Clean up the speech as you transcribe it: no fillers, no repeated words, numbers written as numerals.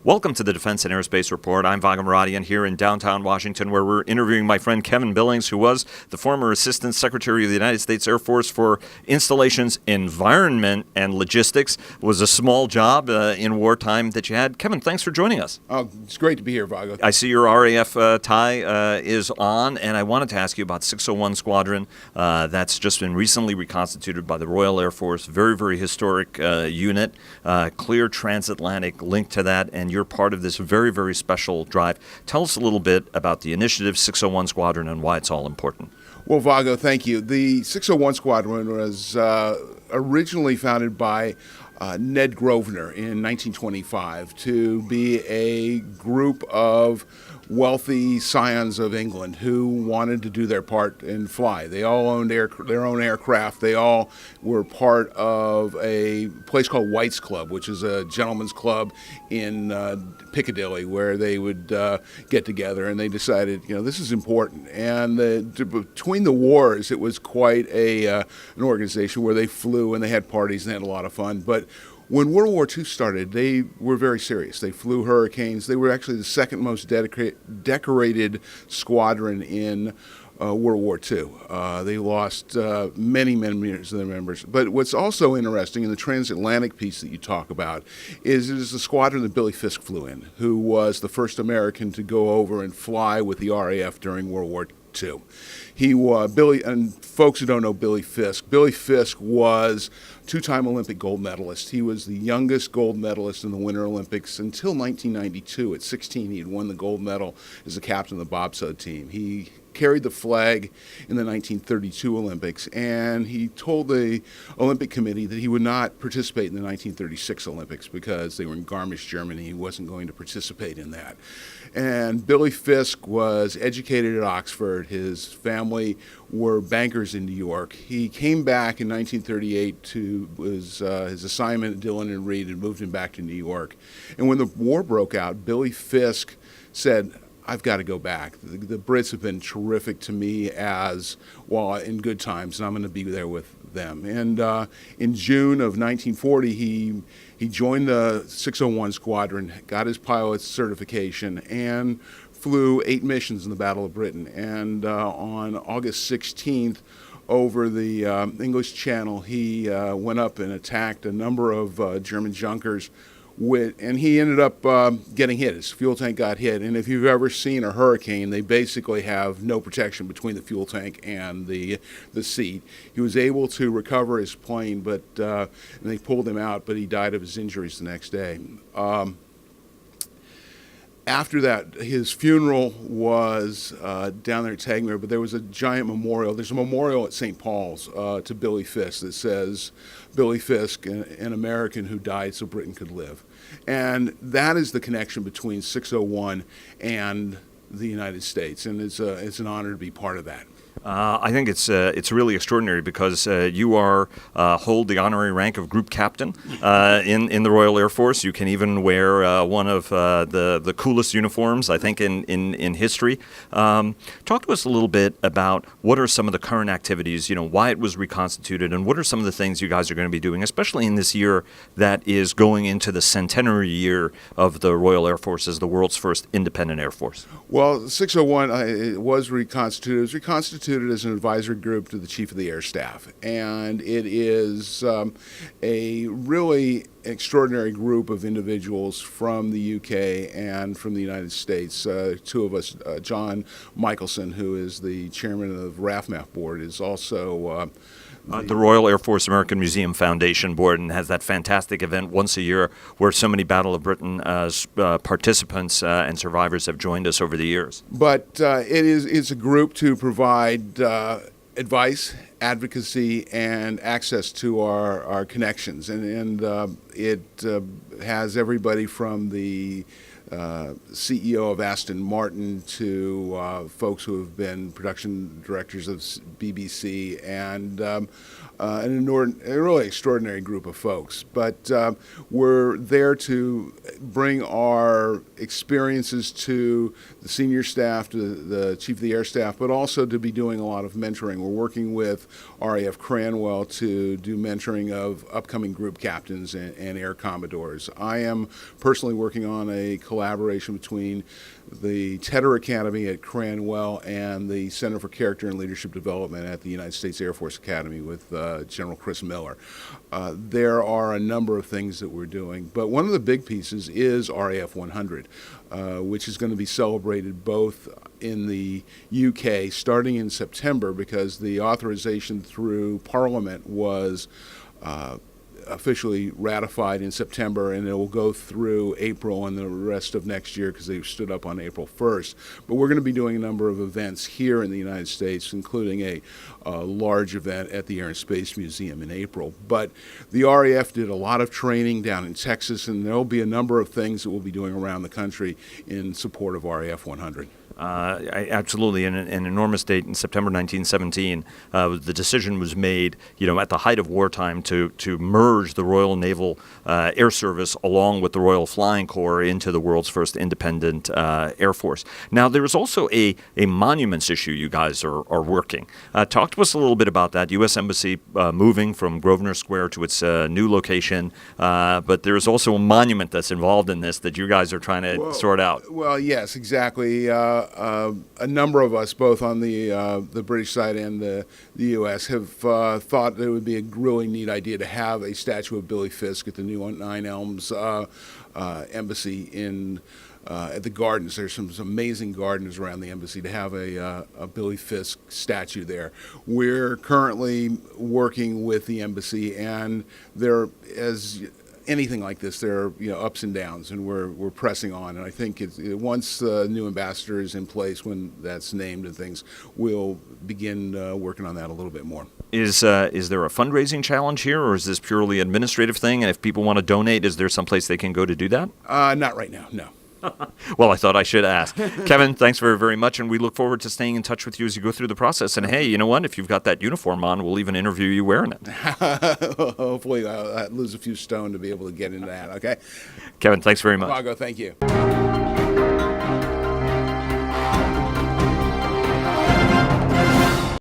Welcome to the Defense and Aerospace Report. I'm Vago Muradian here in downtown Washington, where we're interviewing my friend Kevin Billings, who was the former Assistant Secretary of the United States Air Force for Installations, Environment, and Logistics. It was a small job in wartime that you had. Kevin, thanks for joining us. Oh, it's great to be here, Vago. I see your RAF tie is on, and I wanted to ask you about 601 Squadron. That's just been recently reconstituted by the Royal Air Force. Very, very historic unit. Clear transatlantic link to that, and you're part of this very, very special drive. Tell us a little bit about the initiative 601 Squadron and why it's all important. Well, Vago, thank you. The 601 Squadron was originally founded by Ned Grosvenor in 1925 to be a group of wealthy scions of England who wanted to do their part and fly. They all owned their own aircraft. They all were part of a place called White's Club, which is a gentleman's club in Piccadilly, where they would get together, and they decided, this is important. And between the wars, it was quite an organization where they flew and they had parties and they had a lot of fun. But when World War II started, they were very serious. They flew Hurricanes. They were actually the second most decorated squadron in World War II. They lost many of their members. But what's also interesting in the transatlantic piece that you talk about is it is the squadron that Billy Fiske flew in, who was the first American to go over and fly with the RAF during World War II. Billy, and folks who don't know Billy Fiske was two-time Olympic gold medalist. He was the youngest gold medalist in the Winter Olympics until 1992. At 16, he had won the gold medal as the captain of the bobsled team. He carried the flag in the 1932 Olympics, and he told the Olympic Committee that he would not participate in the 1936 Olympics because they were in Garmisch, Germany. He wasn't going to participate in that. And Billy Fiske was educated at Oxford. His family were bankers in New York. He came back in 1938 to his assignment at Dillon and Reed and moved him back to New York. And when the war broke out, Billy Fiske said, I've got to go back. The Brits have been terrific to me in good times, and I'm going to be there with them. And in June of 1940, he joined the 601 Squadron, got his pilot's certification, and flew 8 missions in the Battle of Britain. And on August 16th, over the English Channel, he went up and attacked a number of German junkers. And he ended up getting hit. His fuel tank got hit. And if you've ever seen a Hurricane, they basically have no protection between the fuel tank and the seat. He was able to recover his plane, and they pulled him out, but he died of his injuries the next day. After that, his funeral was down there at Tagmere, but there was a giant memorial. There's a memorial at St. Paul's to Billy Fiske that says, Billy Fiske, an American who died so Britain could live. And that is the connection between 601 and the United States, and it's an honor to be part of that. I think it's really extraordinary because you hold the honorary rank of Group Captain in the Royal Air Force. You can even wear one of the coolest uniforms, I think, in history. Talk to us a little bit about what are some of the current activities, why it was reconstituted, and what are some of the things you guys are going to be doing, especially in this year that is going into the centenary year of the Royal Air Force as the world's first independent Air Force. Well, 601 it was reconstituted. It was reconstituted as an advisory group to the Chief of the Air Staff, and it is a really extraordinary group of individuals from the UK and from the United States. Two of us, John Michelson, who is the chairman of the RAF board, is also the Royal Air Force American Museum Foundation Board, and has that fantastic event once a year where so many Battle of Britain participants and survivors have joined us over the years. But it's a group to provide advice, advocacy, and access to our connections. And it has everybody from the CEO of Aston Martin to folks who have been production directors of BBC, and a really extraordinary group of folks. But we're there to bring our experiences to the senior staff, to the Chief of the Air Staff, but also to be doing a lot of mentoring. We're working with RAF Cranwell to do mentoring of upcoming group captains and air commodores. I am personally working on a collaboration between the Tedder Academy at Cranwell and the Center for Character and Leadership Development at the United States Air Force Academy with General Chris Miller. There are a number of things that we're doing, but one of the big pieces is RAF 100, which is going to be celebrated both in the UK starting in September, because the authorization through Parliament was officially ratified in September, and it will go through April and the rest of next year because they stood up on April 1st. But we're going to be doing a number of events here in the United States, including a large event at the Air and Space Museum in April. But the RAF did a lot of training down in Texas, and there will be a number of things that we'll be doing around the country in support of RAF 100. Absolutely. An enormous date in September 1917. The decision was made, at the height of wartime to merge the Royal Naval Air Service along with the Royal Flying Corps into the world's first independent Air Force. Now, there is also a monuments issue you guys are working. Talk to us a little bit about that. U.S. Embassy moving from Grosvenor Square to its new location, but there is also a monument that's involved in this that you guys are trying to sort out. Well, yes, exactly. A number of us, both on the British side and the U.S., have thought that it would be a really neat idea to have a statue of Billy Fiske at the new Nine Elms embassy at the gardens. There's some amazing gardens around the embassy, to have a Billy Fiske statue there. We're currently working with the embassy, and there, as anything like this, there are ups and downs, and we're pressing on. And I think once the new ambassador is in place, when that's named and things, we'll begin working on that a little bit more. Is there a fundraising challenge here, or is this purely an administrative thing? And if people want to donate, is there some place they can go to do that? Not right now, no. Well, I thought I should ask. Kevin, thanks very, very much, and we look forward to staying in touch with you as you go through the process. And hey, you know what? If you've got that uniform on, we'll even interview you wearing it. Hopefully I'll lose a few stone to be able to get into that, okay? Kevin, thanks very much. Vago, thank you.